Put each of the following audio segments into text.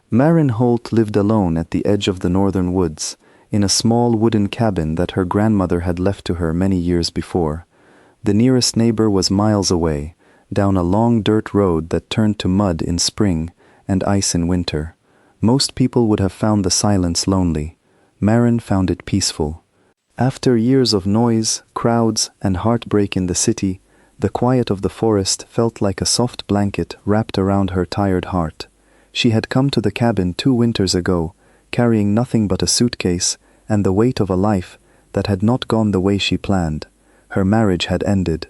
Marin Holt lived alone at the edge of the northern woods, in a small wooden cabin that her grandmother had left to her many years before. The nearest neighbor was miles away, down a long dirt road that turned to mud in spring and ice in winter. Most people would have found the silence lonely. Marin found it peaceful. After years of noise, crowds, and heartbreak in the city, the quiet of the forest felt like a soft blanket wrapped around her tired heart. She had come to the cabin 2 winters ago, carrying nothing but a suitcase and the weight of a life that had not gone the way she planned. Her marriage had ended.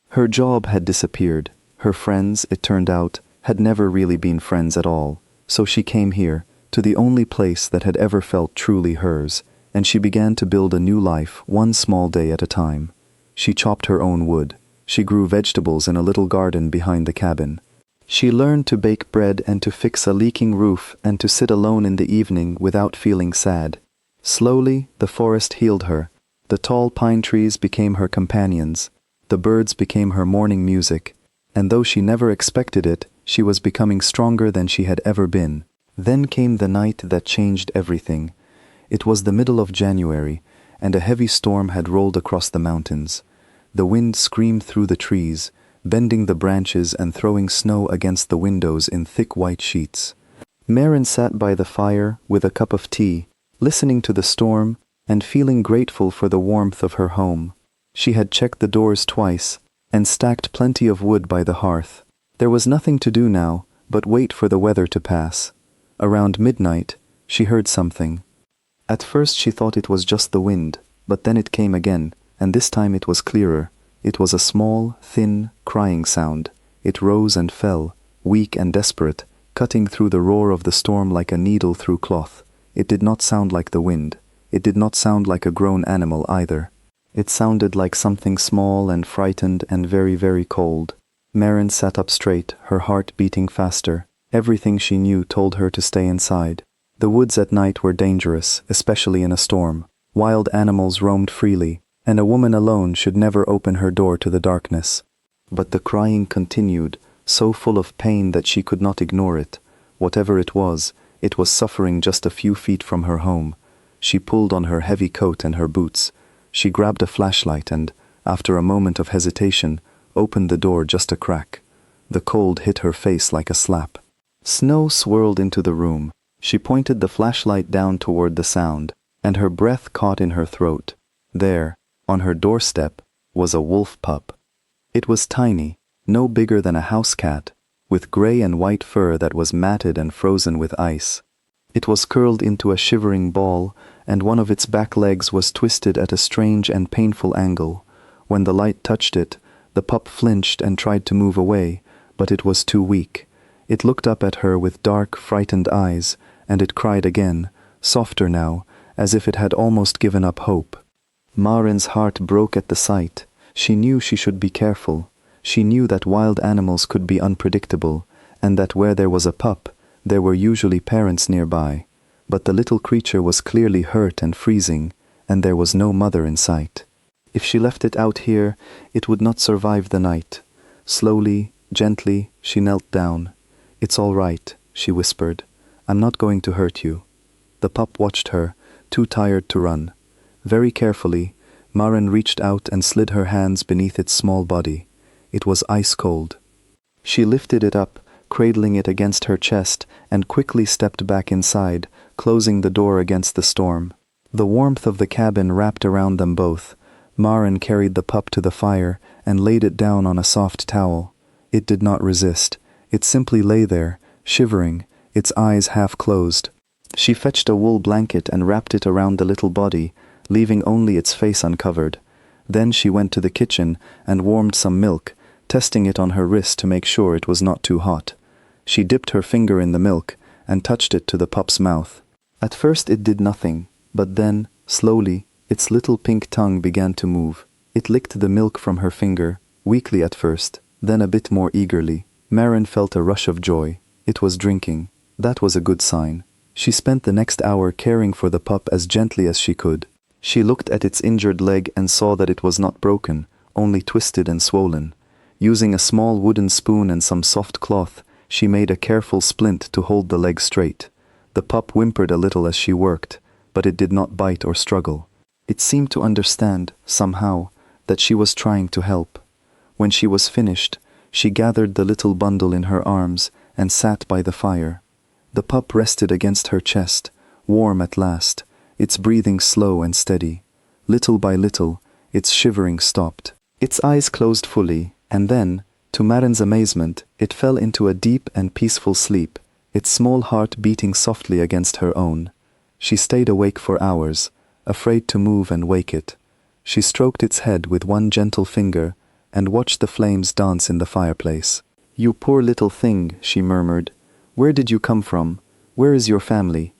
Her job had disappeared. Her friends, it turned out, had never really been friends at all. So she came here, to the only place that had ever felt truly hers, and she began to build a new life, one small day at a time. She chopped her own wood. She grew vegetables in a little garden behind the cabin. She learned to bake bread and to fix a leaking roof and to sit alone in the evening without feeling sad. Slowly, the forest healed her. The tall pine trees became her companions. The birds became her morning music. And though she never expected it, she was becoming stronger than she had ever been. Then came the night that changed everything. It was the middle of January, and a heavy storm had rolled across the mountains. The wind screamed through the trees, bending the branches and throwing snow against the windows in thick white sheets. Marin sat by the fire with a cup of tea, listening to the storm and feeling grateful for the warmth of her home. She had checked the doors twice and stacked plenty of wood by the hearth. There was nothing to do now but wait for the weather to pass. Around midnight, she heard something. At first she thought it was just the wind, but then it came again, and this time it was clearer. It was a small, thin, crying sound. It rose and fell, weak and desperate, cutting through the roar of the storm like a needle through cloth. It did not sound like the wind. It did not sound like a grown animal either. It sounded like something small and frightened and very, very cold. Marin sat up straight, her heart beating faster. Everything she knew told her to stay inside. The woods at night were dangerous, especially in a storm. Wild animals roamed freely, and a woman alone should never open her door to the darkness. But the crying continued, so full of pain that she could not ignore it. Whatever it was suffering just a few feet from her home. She pulled on her heavy coat and her boots. She grabbed a flashlight and, after a moment of hesitation, opened the door just a crack. The cold hit her face like a slap. Snow swirled into the room. She pointed the flashlight down toward the sound, and her breath caught in her throat. There, on her doorstep, was a wolf pup. It was tiny, no bigger than a house cat, with gray and white fur that was matted and frozen with ice. It was curled into a shivering ball, and one of its back legs was twisted at a strange and painful angle. When the light touched it, the pup flinched and tried to move away, but it was too weak. It looked up at her with dark, frightened eyes, and it cried again, softer now, as if it had almost given up hope. Marin's heart broke at the sight. She knew she should be careful. She knew that wild animals could be unpredictable, and that where there was a pup, there were usually parents nearby. But the little creature was clearly hurt and freezing, and there was no mother in sight. If she left it out here, it would not survive the night. Slowly, gently, she knelt down. "It's all right," she whispered. "I'm not going to hurt you." The pup watched her, too tired to run. Very carefully, Marin reached out and slid her hands beneath its small body. It was ice cold. She lifted it up, cradling it against her chest, and quickly stepped back inside, closing the door against the storm. The warmth of the cabin wrapped around them both. Marin carried the pup to the fire and laid it down on a soft towel. It did not resist. It simply lay there, shivering, its eyes half closed. She fetched a wool blanket and wrapped it around the little body, leaving only its face uncovered. Then she went to the kitchen and warmed some milk, testing it on her wrist to make sure it was not too hot. She dipped her finger in the milk and touched it to the pup's mouth. At first it did nothing, but then, slowly, its little pink tongue began to move. It licked the milk from her finger, weakly at first, then a bit more eagerly. Marin felt a rush of joy. It was drinking. That was a good sign. She spent the next hour caring for the pup as gently as she could. She looked at its injured leg and saw that it was not broken, only twisted and swollen. Using a small wooden spoon and some soft cloth, she made a careful splint to hold the leg straight. The pup whimpered a little as she worked, but it did not bite or struggle. It seemed to understand, somehow, that she was trying to help. When she was finished, she gathered the little bundle in her arms and sat by the fire. The pup rested against her chest, warm at last, its breathing slow and steady. Little by little, its shivering stopped. Its eyes closed fully, and then, to Marin's amazement, it fell into a deep and peaceful sleep, its small heart beating softly against her own. She stayed awake for hours, afraid to move and wake it. She stroked its head with one gentle finger and watched the flames dance in the fireplace. "You poor little thing," she murmured. "Where did you come from? Where is your family?"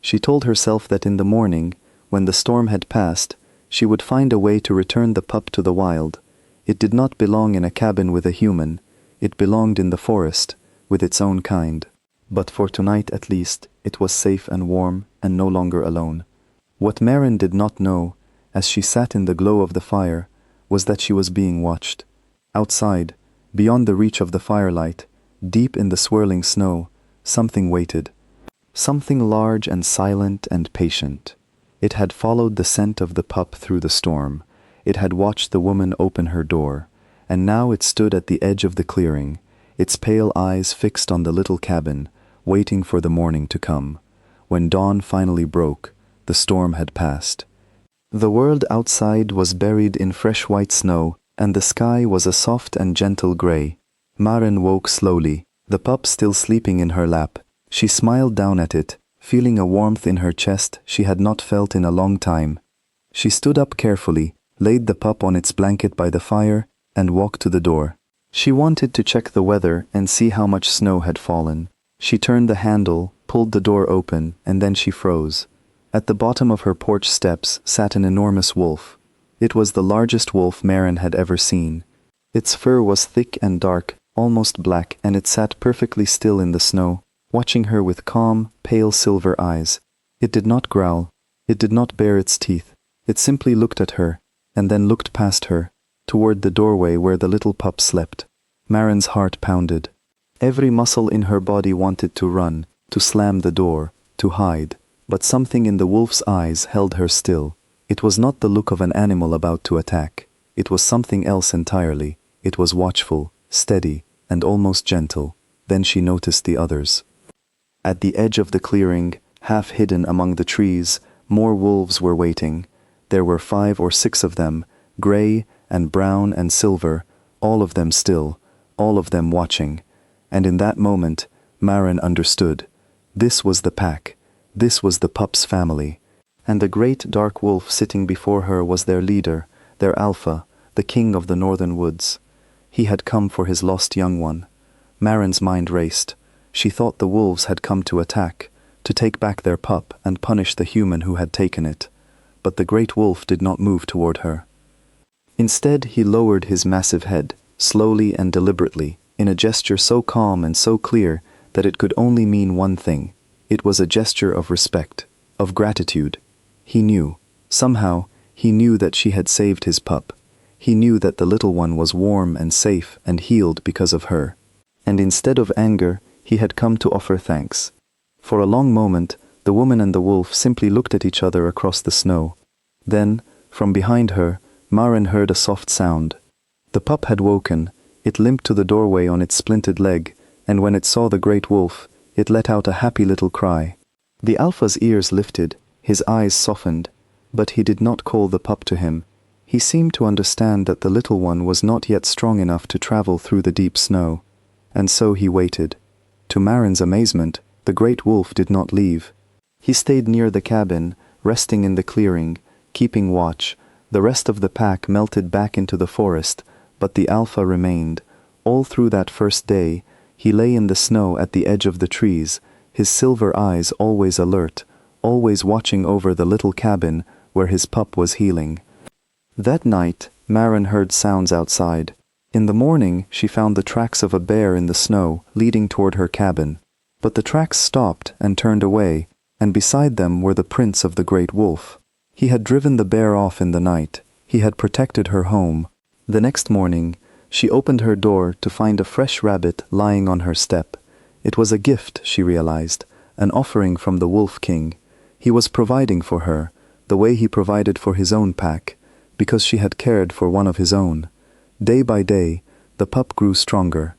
She told herself that in the morning, when the storm had passed, she would find a way to return the pup to the wild. It did not belong in a cabin with a human. It belonged in the forest, with its own kind. But for tonight at least, it was safe and warm and no longer alone. What Marin did not know, as she sat in the glow of the fire, was that she was being watched. Outside, beyond the reach of the firelight, deep in the swirling snow, something waited. Something large and silent and patient. It had followed the scent of the pup through the storm. It had watched the woman open her door, and now it stood at the edge of the clearing, its pale eyes fixed on the little cabin, waiting for the morning to come. When dawn finally broke, the storm had passed. The world outside was buried in fresh white snow, and the sky was a soft and gentle gray. Marin woke slowly, the pup still sleeping in her lap. She smiled down at it, feeling a warmth in her chest she had not felt in a long time. She stood up carefully, laid the pup on its blanket by the fire, and walked to the door. She wanted to check the weather and see how much snow had fallen. She turned the handle, pulled the door open, and then she froze. At the bottom of her porch steps sat an enormous wolf. It was the largest wolf Marin had ever seen. Its fur was thick and dark, almost black, and it sat perfectly still in the snow, watching her with calm, pale silver eyes. It did not growl. It did not bare its teeth. It simply looked at her, and then looked past her, toward the doorway where the little pup slept. Marin's heart pounded. Every muscle in her body wanted to run, to slam the door, to hide. But something in the wolf's eyes held her still. It was not the look of an animal about to attack. It was something else entirely. It was watchful, steady, and almost gentle. Then she noticed the others. At the edge of the clearing, half hidden among the trees, more wolves were waiting. There were 5 or 6 of them, gray and brown and silver, all of them still, all of them watching. And in that moment, Marin understood. This was the pack. This was the pup's family. And the great dark wolf sitting before her was their leader, their alpha, the king of the northern woods. He had come for his lost young one. Marin's mind raced. She thought the wolves had come to attack, to take back their pup and punish the human who had taken it. But the great wolf did not move toward her. Instead, he lowered his massive head, slowly and deliberately, in a gesture so calm and so clear that it could only mean one thing. It was a gesture of respect, of gratitude. He knew, somehow, he knew that she had saved his pup. He knew that the little one was warm and safe and healed because of her. And instead of anger, he had come to offer thanks. For a long moment, the woman and the wolf simply looked at each other across the snow. Then, from behind her, Marin heard a soft sound. The pup had woken. It limped to the doorway on its splinted leg, and when it saw the great wolf, it let out a happy little cry. The alpha's ears lifted, his eyes softened, but he did not call the pup to him. He seemed to understand that the little one was not yet strong enough to travel through the deep snow, and so he waited. To Marin's amazement, the great wolf did not leave. He stayed near the cabin, resting in the clearing, keeping watch. The rest of the pack melted back into the forest, but the alpha remained. All through that first day, he lay in the snow at the edge of the trees, his silver eyes always alert, always watching over the little cabin where his pup was healing. That night, Marin heard sounds outside. In the morning, she found the tracks of a bear in the snow leading toward her cabin. But the tracks stopped and turned away, and beside them were the prints of the great wolf. He had driven the bear off in the night. He had protected her home. The next morning, she opened her door to find a fresh rabbit lying on her step. It was a gift, she realized, an offering from the Wolf King. He was providing for her, the way he provided for his own pack, because she had cared for one of his own. Day by day, the pup grew stronger.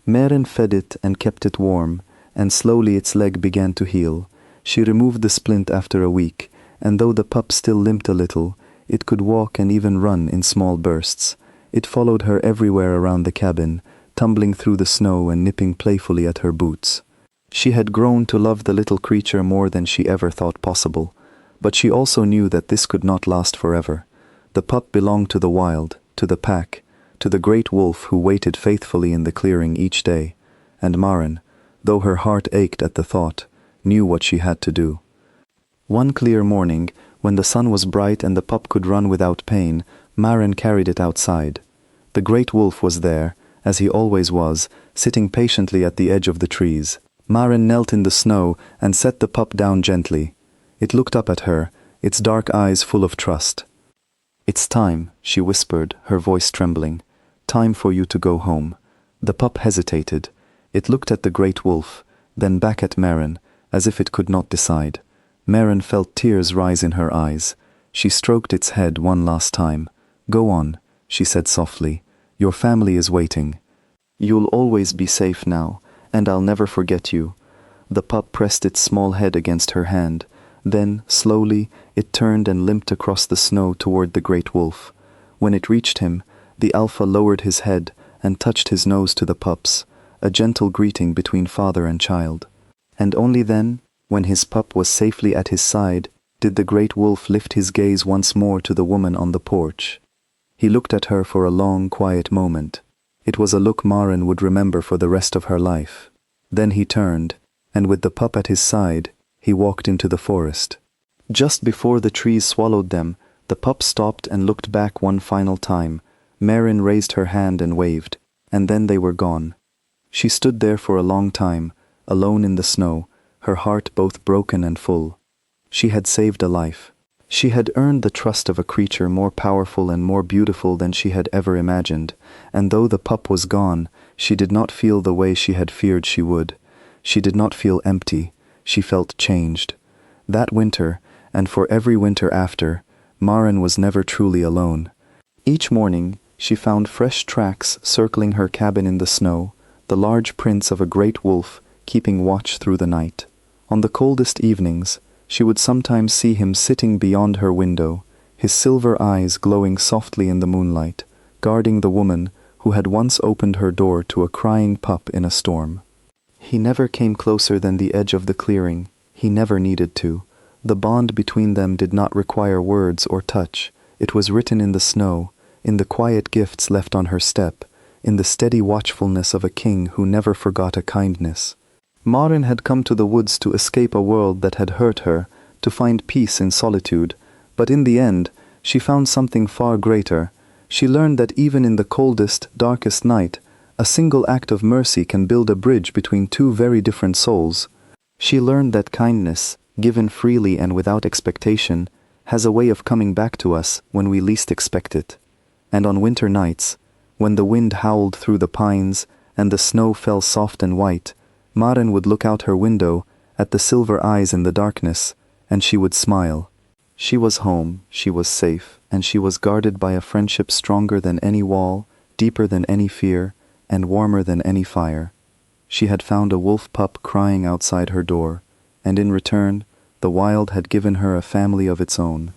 Meren fed it and kept it warm, and slowly its leg began to heal. She removed the splint after a week, and though the pup still limped a little, it could walk and even run in small bursts. It followed her everywhere around the cabin, tumbling through the snow and nipping playfully at her boots. She had grown to love the little creature more than she ever thought possible, but she also knew that this could not last forever. The pup belonged to the wild, to the pack, to the great wolf who waited faithfully in the clearing each day, and Maren, though her heart ached at the thought, knew what she had to do. One clear morning, when the sun was bright and the pup could run without pain, Maren carried it outside. The great wolf was there, as he always was, sitting patiently at the edge of the trees. Maren knelt in the snow and set the pup down gently. It looked up at her, its dark eyes full of trust. "It's time," she whispered, her voice trembling. "Time for you to go home." The pup hesitated. It looked at the great wolf, then back at Maren, as if it could not decide. Maren felt tears rise in her eyes. She stroked its head one last time. "Go on," she said softly. "Your family is waiting. You'll always be safe now, and I'll never forget you." The pup pressed its small head against her hand. Then, slowly, it turned and limped across the snow toward the great wolf. When it reached him, the alpha lowered his head and touched his nose to the pup's, a gentle greeting between father and child. And only then, when his pup was safely at his side, did the great wolf lift his gaze once more to the woman on the porch. He looked at her for a long, quiet moment. It was a look Maren would remember for the rest of her life. Then he turned, and with the pup at his side, he walked into the forest. Just before the trees swallowed them, the pup stopped and looked back one final time. Maren raised her hand and waved, and then they were gone. She stood there for a long time, alone in the snow, her heart both broken and full. She had saved a life. She had earned the trust of a creature more powerful and more beautiful than she had ever imagined, and though the pup was gone, she did not feel the way she had feared she would. She did not feel empty. She felt changed. That winter, and for every winter after, Maren was never truly alone. Each morning, she found fresh tracks circling her cabin in the snow, the large prints of a great wolf keeping watch through the night. On the coldest evenings, she would sometimes see him sitting beyond her window, his silver eyes glowing softly in the moonlight, guarding the woman who had once opened her door to a crying pup in a storm. He never came closer than the edge of the clearing. He never needed to. The bond between them did not require words or touch. It was written in the snow, in the quiet gifts left on her step, in the steady watchfulness of a king who never forgot a kindness. Maren had come to the woods to escape a world that had hurt her, to find peace in solitude, but in the end, she found something far greater. She learned that even in the coldest, darkest night, a single act of mercy can build a bridge between two very different souls. She learned that kindness, given freely and without expectation, has a way of coming back to us when we least expect it. And on winter nights, when the wind howled through the pines and the snow fell soft and white, Maren would look out her window at the silver eyes in the darkness, and she would smile. She was home, she was safe, and she was guarded by a friendship stronger than any wall, deeper than any fear, and warmer than any fire. She had found a wolf pup crying outside her door, and in return, the wild had given her a family of its own.